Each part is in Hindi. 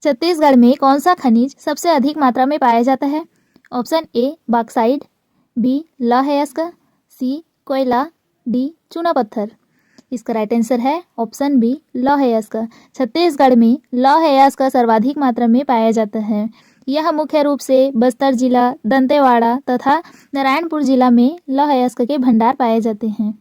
छत्तीसगढ़ में कौन सा खनिज सबसे अधिक मात्रा में पाया जाता है? ऑप्शन ए बॉक्साइट, बी लौह अयस्क, सी कोयला, डी चूना पत्थर। इसका राइट आंसर है ऑप्शन बी लौह अयस्क। छत्तीसगढ़ में लौह अयस्क सर्वाधिक मात्रा में पाया जाता है। यह मुख्य रूप से बस्तर जिला, दंतेवाड़ा तथा नारायणपुर जिला में लौह अयस्क के भंडार पाए जाते हैं।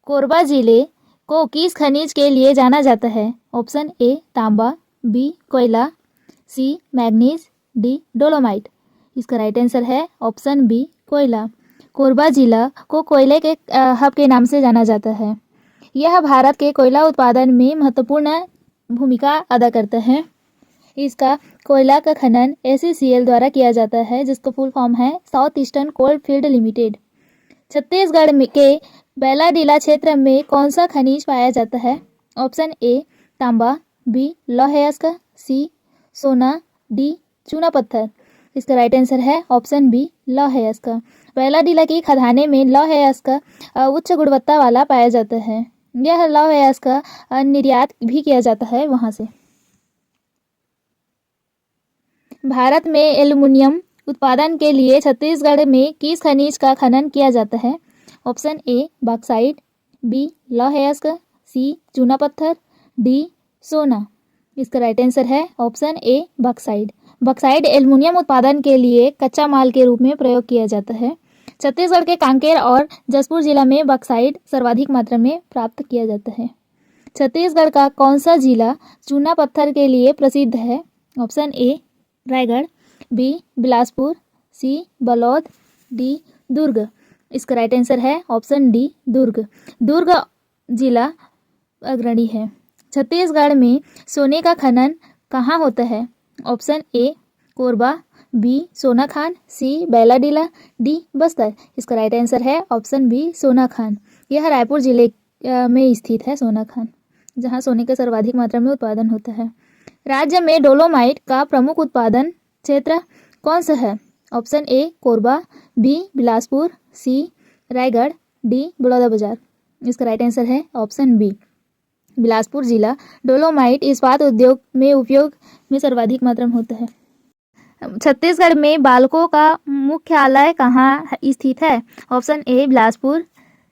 कोरबा जिले को किस खनिज के लिए जाना जाता है? ऑप्शन ए तांबा, बी कोयला, सी मैग्नीज, डी डोलोमाइट। इसका राइट आंसर है ऑप्शन बी कोयला। कोरबा जिला को कोयले के हब के नाम से जाना जाता है। यह भारत के कोयला उत्पादन में महत्वपूर्ण भूमिका अदा करता है। इसका कोयला का खनन ACCL द्वारा किया जाता है, जिसका फुल फॉर्म है south eastern coal field limited. Chhattisgarh के बैलाडीला क्षेत्र में कौन सा खनिज पाया जाता है? ऑप्शन ए तांबा, बी लौह अयस्क, सी सोना, डी चूना पत्थर। इसका राइट आंसर है ऑप्शन बी लौह अयस्क। बैलाडीला की खदानें में लौह अयस्क उच्च गुणवत्ता वाला पाया जाता है। यह लौह अयस्क निर्यात भी किया जाता है वहां से। भारत में एल्युमिनियम उत्पादन के लिए छत्तीसगढ़ में किस खनिज का खनन किया जाता है? ऑप्शन ए बॉक्साइट, बी लौह अयस्क, सी चूना पत्थर, डी सोना। इसका राइट आंसर है ऑप्शन ए बॉक्साइट। बॉक्साइट एल्युमिनियम उत्पादन के लिए कच्चा माल के रूप में प्रयोग किया जाता है। छत्तीसगढ़ के कांकेर और जसपुर जिला में बॉक्साइट सर्वाधिक मात्रा में प्राप्त किया जाता है। छत्तीसगढ़ का कौन सा जिला चूना पत्थर के लिए प्रसिद्ध है? Option A Raigarh, B Bilaspur, C Balod, D Durg. इसका राइट आंसर है ऑप्शन डी दुर्ग। दुर्ग जिला अग्रणी है। छत्तीसगढ़ में सोने का खनन कहाँ होता है? Option A Korba, B Sonakhan, C Bailadila, D Bastar. इसका राइट आंसर है ऑप्शन बी सोनाखान। यह रायपुर जिले में स्थित है सोनाखान, जहाँ सोने का सर्वाधिक मात्रा में उत्पादन होता है। राज्य में डोलोमाइट का प्रमुख उत्पादन क्षेत्र कौन सा है? Option A Korba, B Bilaspur, C Raigarh, D Balodabazar. इसका राइट आंसर है ऑप्शन बी बिलासपुर जिला। डोलोमाइट इस्पात उद्योग में उपयोग में सर्वाधिक मात्रा में होता है। छत्तीसगढ़ में बाल्को का मुख्यालय कहाँ स्थित है? Option A Bilaspur,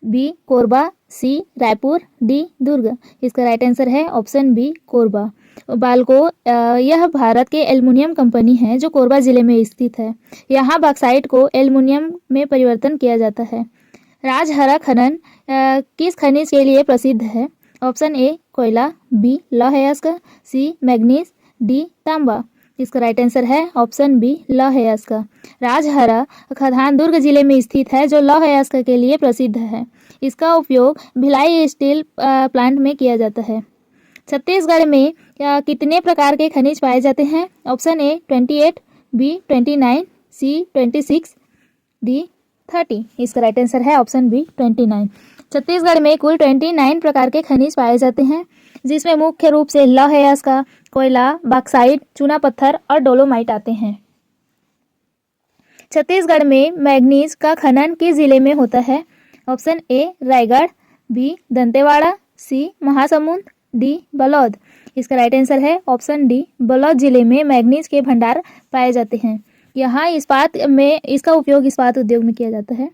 B Korba, C Raipur, D Durg. इसका राइट आंसर है ऑप्शन बी कोरबा। बाल्को यह भारत के एल्युमिनियम कंपनी है जो कोरबा जिले में स्थित है। यहाँ बॉक्साइट को एल्युमिनियम में परिवर्तन किया जाता है। राजहरा खनन किस खनिज के लिए प्रसिद्ध है? ऑप्शन ए कोयला, बी लौह अयस्क, सी मैग्नीज, डी तांबा। इसका राइट आंसर है ऑप्शन बी लौह अयस्क। राजहरा खदान दुर्ग जिले में स्थित है जो लौह अयस्क के लिए प्रसिद्ध है। इसका उपयोग भिलाई स्टील प्लांट में किया जाता है। छत्तीसगढ़ में कितने प्रकार के खनिज पाए जाते हैं? Option A 28, B 29, C 26, D 30। इसका राइट आंसर है ऑप्शन बी 29। छत्तीसगढ़ में कुल 29 प्रकार के खनिज पाए जाते हैं, जिसमें मुख्य रूप से लौह अयस्क, कोयला, बॉक्साइट, चूना पत्थर और डोलोमाइट आते हैं। छत्तीसगढ़ में मैग्नीज का खनन किस जिले में होता है? Option A Raigarh, B Dantewada, C Mahasamund, D Balod. इसका राइट आंसर है ऑप्शन डी बलौद जिले में मैग्नीज के भंडार पाए जाते हैं। यहाँ इसका उपयोग इस्पात उद्योग में किया जाता है।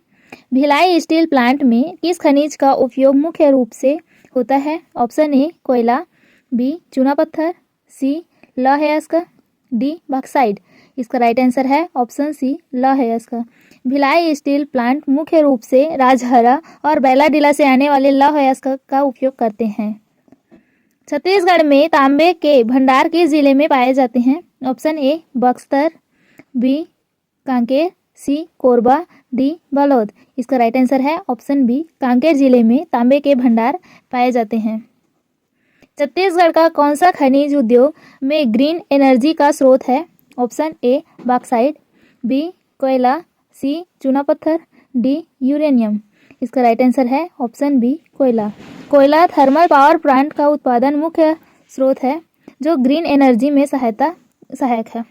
भिलाई स्टील प्लांट में किस खनिज का उपयोग मुख्य रूप से होता है? ऑप्शन ए कोयला, बी चूना पत्थर, सी लौह अयस्क, डी बॉक्साइट। इसका राइट आंसर है ऑप्शन सी लौह अयस्क। भिलाई स्टील प्लांट मुख्य रूप से राजहरा और बैलाडीला से आने वाले लौह अयस्क का उपयोग करते हैं। छत्तीसगढ़ में तांबे के भंडार किस जिले में पाए जाते हैं? Option A Bastar, B Kanker, C Korba, D Balod. इसका राइट आंसर है ऑप्शन बी कांकेर जिले में तांबे के भंडार पाए जाते हैं। छत्तीसगढ़ का कौन सा खनिज उद्योग में ग्रीन एनर्जी का स्रोत है? ऑप्शन ए बॉक्साइट, बी कोयला, सी चूना पत्थर, डी यूरेनियम। इसका राइट आंसर है ऑप्शन बी कोयला। कोयला थर्मल पावर प्लांट का उत्पादन मुख्य स्रोत है जो ग्रीन एनर्जी में सहायक है।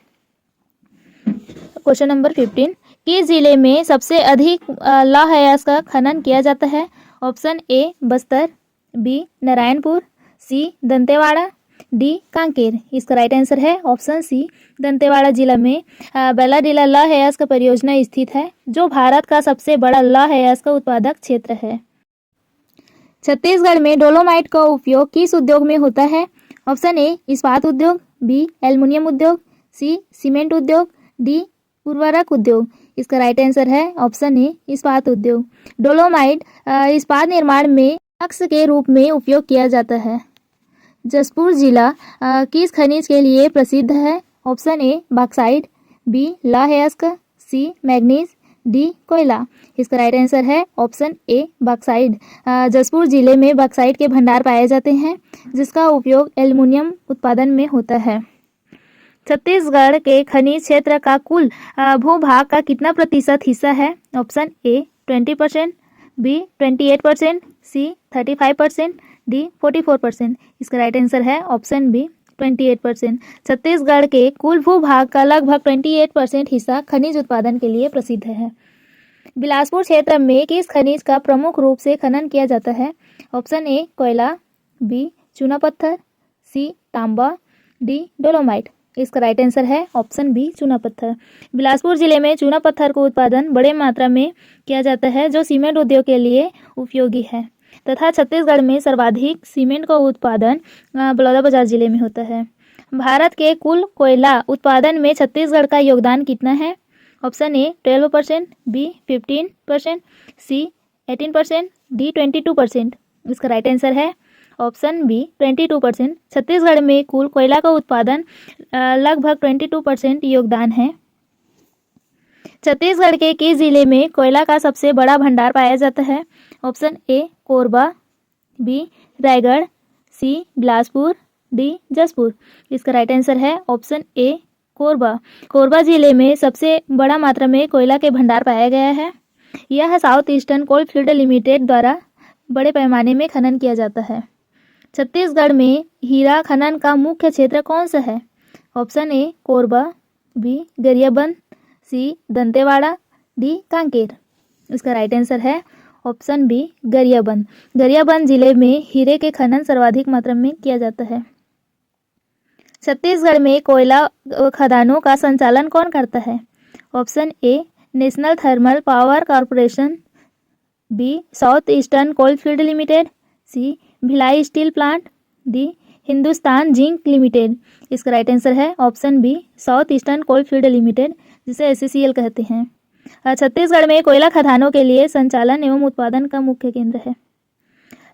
क्वेश्चन नंबर 15, किस जिले में सबसे अधिक लौह अयस्क का खनन किया जाता है? Option A Bastar, B Narayanpur, C Dantewada, D Kanker. इसका राइट आंसर है ऑप्शन सी दंतेवाड़ा जिला में बेलाडीला लौह अयस्क परियोजना स्थित है, जो भारत का सबसे बड़ा लौह अयस्क उत्पादक क्षेत्र है। छत्तीसगढ़ में डोलोमाइट का उपयोग किस उद्योग में होता है? ऑप्शन ए इस्पात उद्योग, बी एल्युमिनियम उद्योग, सी सीमेंट उद्योग, डी उर्वरक उद्योग। इसका राइट आंसर है ऑप्शन ए इस्पात उद्योग। डोलोमाइट इस्पात निर्माण में अक्स के रूप में उपयोग किया जाता है। जशपुर जिला किस खनिज के लिए प्रसिद्ध है? ऑप्शन ए बॉक्साइट, बी लौह अयस्क, सी मैग्नीज, डी कोयला। इसका राइट आंसर है ऑप्शन ए बॉक्साइट। जशपुर जिले में बॉक्साइट के भंडार पाए जाते हैं, जिसका उपयोग एल्युमिनियम उत्पादन में होता है। छत्तीसगढ़ के खनिज क्षेत्र का कुल भूभाग का कितना प्रतिशत हिस्सा है? Option A 20%, B 28%, C 35%, D 44%। इसका राइट आंसर है ऑप्शन बी 28%। छत्तीसगढ़ के कुल भूभाग का लगभग 28% हिस्सा खनिज उत्पादन के लिए प्रसिद्ध है। बिलासपुर क्षेत्र में किस खनिज का प्रमुख रूप से खनन किया जाता है? ऑप्शन ए कोयला, बी चूना पत्थर, सी तांबा, डी डोलोमाइट। इसका राइट आंसर है ऑप्शन बी चूना पत्थर। बिलासपुर जिले में चूना पत्थर का उत्पादन बड़े मात्रा में किया जाता है, जो सीमेंट उद्योग के लिए उपयोगी है, तथा छत्तीसगढ़ में सर्वाधिक सीमेंट का उत्पादन बलौदाबाजार जिले में होता है। भारत के कुल कोयला उत्पादन में छत्तीसगढ़ का योगदान कितना है? Option A 12%, B 15%, C 18%, D 22%। इसका राइट आंसर है ऑप्शन बी 22%। छत्तीसगढ़ में कुल कोयला का उत्पादन लगभग 22% योगदान है। छत्तीसगढ़ के किस जिले में कोयला का सबसे बड़ा भंडार पाया जाता है? Option A Korba, B Raigarh, C Bilaspur, D Jashpur. इसका राइट आंसर है ऑप्शन ए कोरबा। कोरबा जिले में सबसे बड़ा मात्रा में कोयला के भंडार पाया गया है। यह south eastern coal field limited द्वारा बड़े पैमाने में खनन किया जाता है। छत्तीसगढ़ में हीरा खनन का मुख्य क्षेत्र कौन सा है? Option A Korba, B Gariaband, C Dantewada, D Kanker. इसका राइट आंसर है ऑप्शन बी गरियाबंद। गरियाबंद जिले में हीरे के खनन सर्वाधिक मात्रा में किया जाता है। छत्तीसगढ़ में कोयला खदानों का संचालन कौन करता है? Option A national thermal power corporation, B south eastern coal field limited, C Bhilai steel plant, D Hindustan zinc limited. इसका राइट आंसर है option B south eastern coal field limited, जिसे SCCL कहते हैं। छत्तीसगढ़ में कोयला खदानों के लिए संचालन एवं उत्पादन का मुख्य केंद्र है।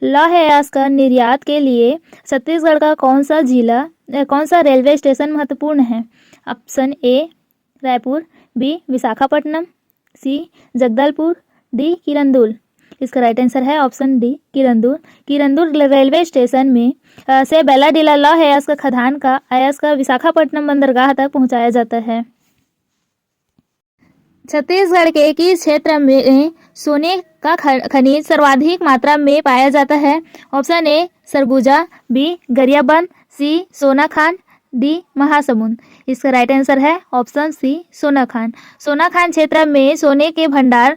लौह अयस्क निर्यात के लिए छत्तीसगढ़ का कौन सा रेलवे स्टेशन महत्वपूर्ण है? Option A Raipur, B Visakhapatnam, C Jagdalpur, D Kirandul. इसका राइट आंसर है option D Kirandul. Kirandul railway station में से बेलाडीला लौह अयस्क खदान का अयस्क विशाखापट्टनम बंदरगाह तक पहुंचाया जाता है। छत्तीसगढ़ के किस क्षेत्र में सोने का खनिज सर्वाधिक मात्रा में पाया जाता है? Option A Surguja, B Gariaband, C Sonakhan, D Mahasamund. इसका राइट आंसर है ऑप्शन सी सोनाखान। सोनाखान क्षेत्र में सोने के भंडार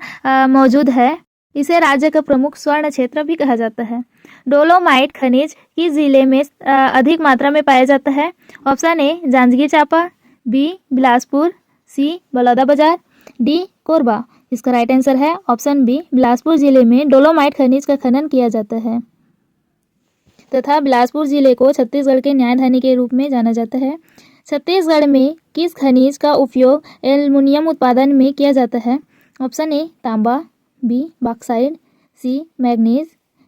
मौजूद है। इसे राज्य का प्रमुख स्वर्ण क्षेत्र भी कहा जाता है। डोलोमाइट खनिज किस जिले में अधिक मात्रा में पाया जाता है? Option A Janjgir Champa, B Bilaspur, C Balodabazar, D Korba. इसका राइट आंसर है ऑप्शन बी बिलासपुर जिले में डोलोमाइट खनिज का खनन किया जाता है, तथा बिलासपुर जिले को छत्तीसगढ़ के न्यायधानी के रूप में जाना जाता है। छत्तीसगढ़ में किस खनिज का उपयोग एल्युमिनियम उत्पादन में किया जाता है? ऑप्शन ए तांबा, B bauxite, C manganese,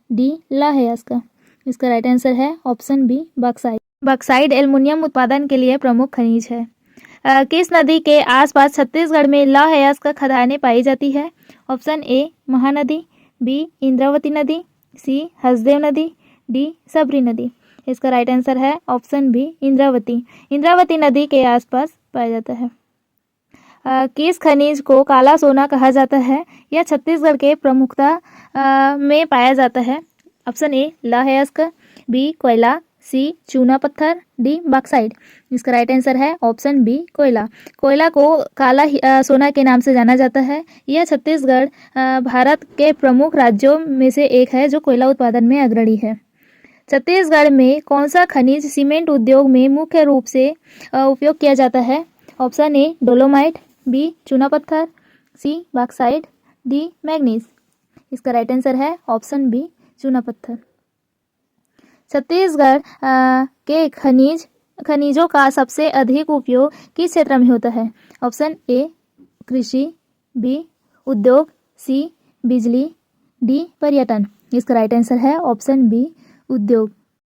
D लौह अयस्क। इसका राइट आंसर है option B bauxite. Bauxite aluminium उत्पादन के लिए प्रमुख खनिज है। किस नदी के आसपास छत्तीसगढ़ में लौह अयस्क खदानें पाई जाती है? Option A Mahanadi, B Indravati नदी, सी हसदेव नदी, डी सबरी नदी। इसका राइट आंसर है ऑप्शन बी इंद्रावती। इंद्रावती नदी के आसपास पाया जाता है। किस खनिज को काला सोना कहा जाता है? यह छत्तीसगढ़ के प्रमुखता में पाया जाता है। ऑप्शन ए लौह अयस्क, बी कोयला, सी चूना पत्थर, डी बॉक्साइट। इसका राइट आंसर है ऑप्शन बी कोयला। कोयला को काला सोना के नाम से जाना जाता है। यह छत्तीसगढ़ भारत के प्रमुख राज्यों में से एक है जो कोयला उत्पादन में अग्रणी है। छत्तीसगढ़ में कौन सा खनिज सीमेंट उद्योग में मुख्य रूप से उपयोग किया जाता है? ऑप्शन ए डोलोमाइट, बी चूना पत्थर, सी बॉक्साइट, डी मैग्नीज। इसका राइट आंसर है ऑप्शन बी चूना पत्थर। छत्तीसगढ़ के खनिजों का सबसे अधिक उपयोग किस क्षेत्र में होता है? ऑप्शन ए कृषि, बी उद्योग, सी बिजली, डी पर्यटन। इसका राइट आंसर है ऑप्शन बी उद्योग।